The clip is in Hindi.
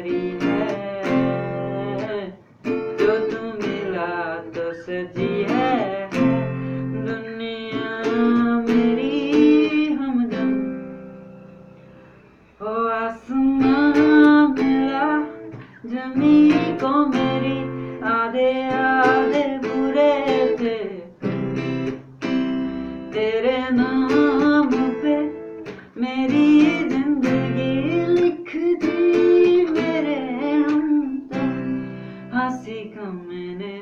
मेरी है, जो तू मिला तो सजी है दुनिया मेरी हमदम। ओ आसमां मिला ज़मीं को मेरी, आधे आधे बुरे थे तेरे नाम पे मेरी जिंदगी लिख दी मेरे हमदम। हंसी का मैंने